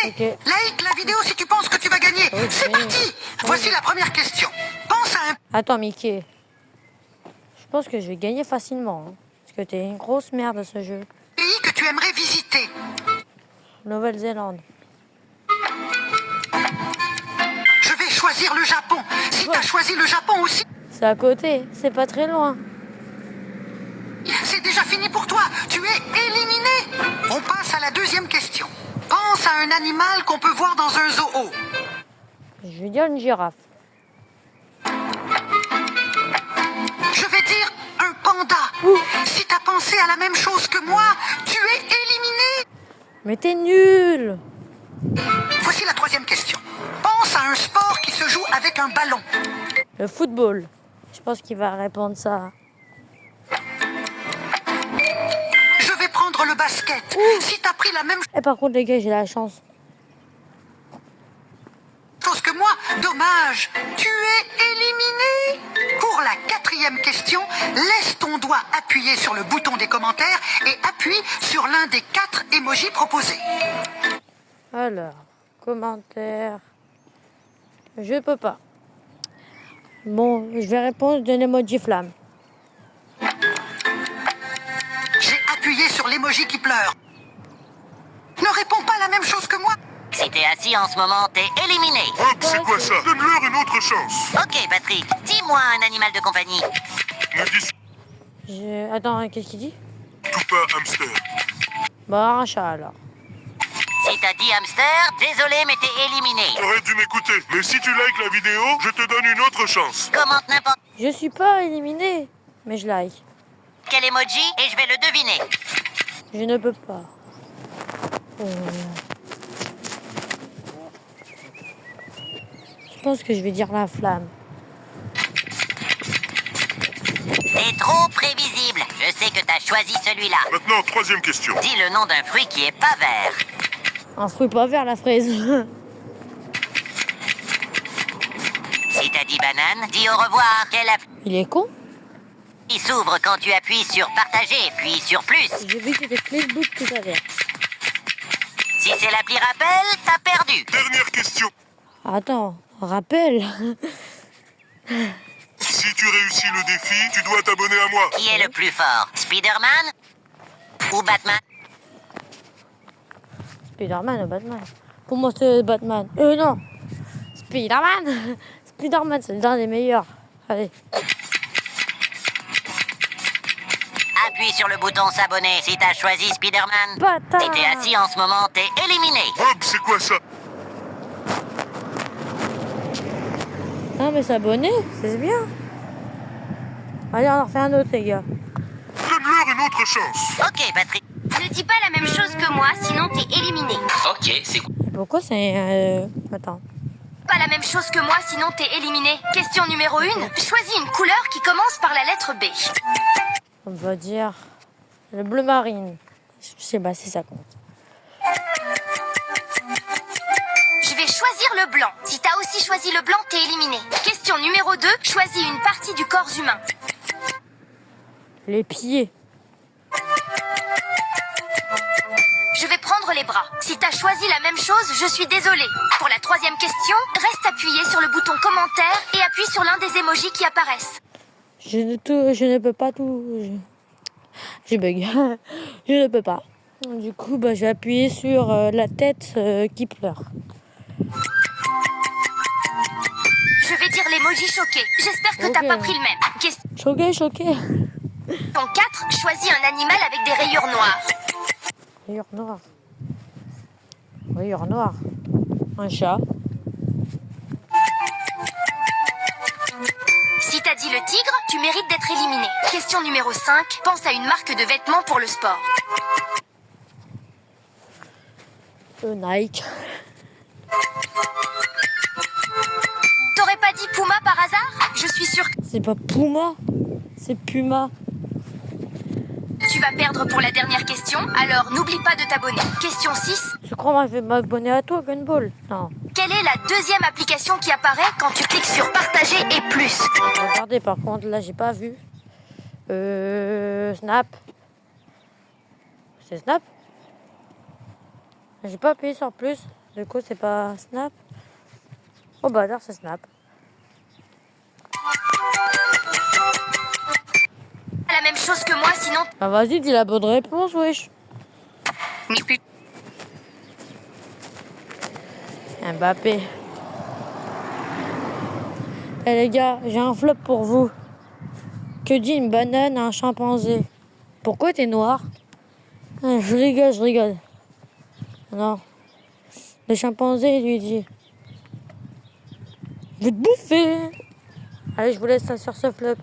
Ok. Like la vidéo si tu penses que tu vas gagner. Ok. C'est parti. Voici la première question. Pense à un Attends, Mickey. Je pense que je vais gagner facilement. Hein, parce que t'es une grosse merde à ce jeu. pays que tu aimerais visiter. Nouvelle-Zélande. Je vais choisir le Japon. Si t'as choisi le Japon aussi, C'est à côté. C'est pas très loin. c'est déjà fini pour toi. Tu es éliminé. On passe à la deuxième question. Pense à un animal qu'on peut voir dans un zoo. Je vais dire une girafe. Je vais dire un panda. Ouh. Si t'as pensé à la même chose que moi, tu es éliminé. Mais t'es nul. Voici la troisième question. Pense à un sport qui se joue avec un ballon. Le football. Je pense qu'il va répondre ça. Je vais prendre le basket. Si t'as pris la même Et par contre, les gars, j'ai la chance. chose que moi, dommage, tu es éliminé. Pour la quatrième question, laisse ton doigt appuyé sur le bouton des commentaires et appuie sur l'un des 4 emojis proposés. Alors, commentaire. Je peux pas. Bon, je vais répondre d'un emoji flamme. J'ai appuyé sur l'emoji qui pleure. Ne réponds pas la même chose que moi. Si t'es assis en ce moment, t'es éliminé. Hop, c'est quoi ça? Donne-leur une autre chance. Ok, Patrick, dis-moi un animal de compagnie. Ne dis Attends, qu'est-ce qu'il dit? surtout pas hamster. Bah, un chat alors. Si t'as dit hamster, désolé, mais t'es éliminé. T'aurais dû m'écouter. Mais si tu likes la vidéo, je te donne une autre chance. Commente n'importe Je suis pas éliminé, mais je like. quel emoji et je vais le deviner. Je ne peux pas. Je pense que je vais dire la flamme. T'es trop prévisible. Je sais que t'as choisi celui-là. Maintenant, troisième question. Dis le nom d'un fruit qui est pas vert. Un fruit pas vert, la fraise. Si t'as dit banane, dis au revoir. Quelle Il est con. appli s'ouvre quand tu appuies sur partager, puis sur plus. J'ai vu que c'était Facebook tout à l'heure. Si c'est l'appli rappel, t'as perdu. Dernière question. Attends, rappel. Si tu réussis le défi, tu dois t'abonner à moi. Qui est le plus fort, Spider-Man ou Batman? Spider-Man ou Batman? Pour moi, c'est Batman. Non. Spider-Man. Spider-Man, c'est l'un des meilleurs. Allez. Appuie sur le bouton s'abonner si t'as choisi Spider-Man. Bâtard. Si t'es assis en ce moment, t'es éliminé. Hop, c'est quoi ça? Non, mais s'abonner, c'est bien. Allez, on en refait un autre, les gars. Donne-leur une autre chance. Ok, Patrick. Ne dis pas la même chose que moi, sinon t'es éliminé. Ok, c'est quoi? Et pourquoi c'est... Attends. Pas la même chose que moi, sinon t'es éliminé. Question numéro 1. Choisis une couleur qui commence par la lettre B. On va dire... Le bleu marine. Je sais pas si ça compte. Je vais choisir le blanc. Si t'as aussi choisi le blanc, t'es éliminé. Question numéro 2. Choisis une partie du corps humain. Les pieds. Je vais prendre les bras. Si t'as choisi la même chose, je suis désolée. Pour la troisième question, reste appuyé sur le bouton commentaire et appuie sur l'un des emojis qui apparaissent. Je ne peux pas tout... J'ai bug. Je ne peux pas. Du coup, bah, je vais appuyer sur la tête qui pleure. Je vais dire l'emoji choqué. J'espère que t'as Ok. pas pris le même. Question Choqué, choqué. 4. Choisis un animal avec des rayures noires. Rayures noires. Rayures noires. Un chat. Si t'as dit le tigre, tu mérites d'être éliminé. Question numéro 5. Pense à une marque de vêtements pour le sport. Nike. T'aurais pas dit Puma par hasard? Je suis sûre que C'est pas Puma. C'est Puma. tu vas perdre pour la dernière question, alors n'oublie pas de t'abonner. Question 6. Tu crois moi je vais m'abonner à toi, Gunball? Non. Quelle est la deuxième application qui apparaît quand tu cliques sur partager et plus? Regardez, par contre, là, j'ai pas vu. Snap. C'est Snap? J'ai pas appuyé sur plus. Du coup, c'est pas Snap. Oh bah alors c'est Snap. La même chose que moi, sinon... Bah vas-y, dis la bonne réponse, wesh. Mbappé. Eh les gars, j'ai un flop pour vous. Que dit une banane à un chimpanzé? Pourquoi t'es noir? Je rigole. Non. Le chimpanzé lui dit: je vais te bouffer. Allez, je vous laisse sur ce flop.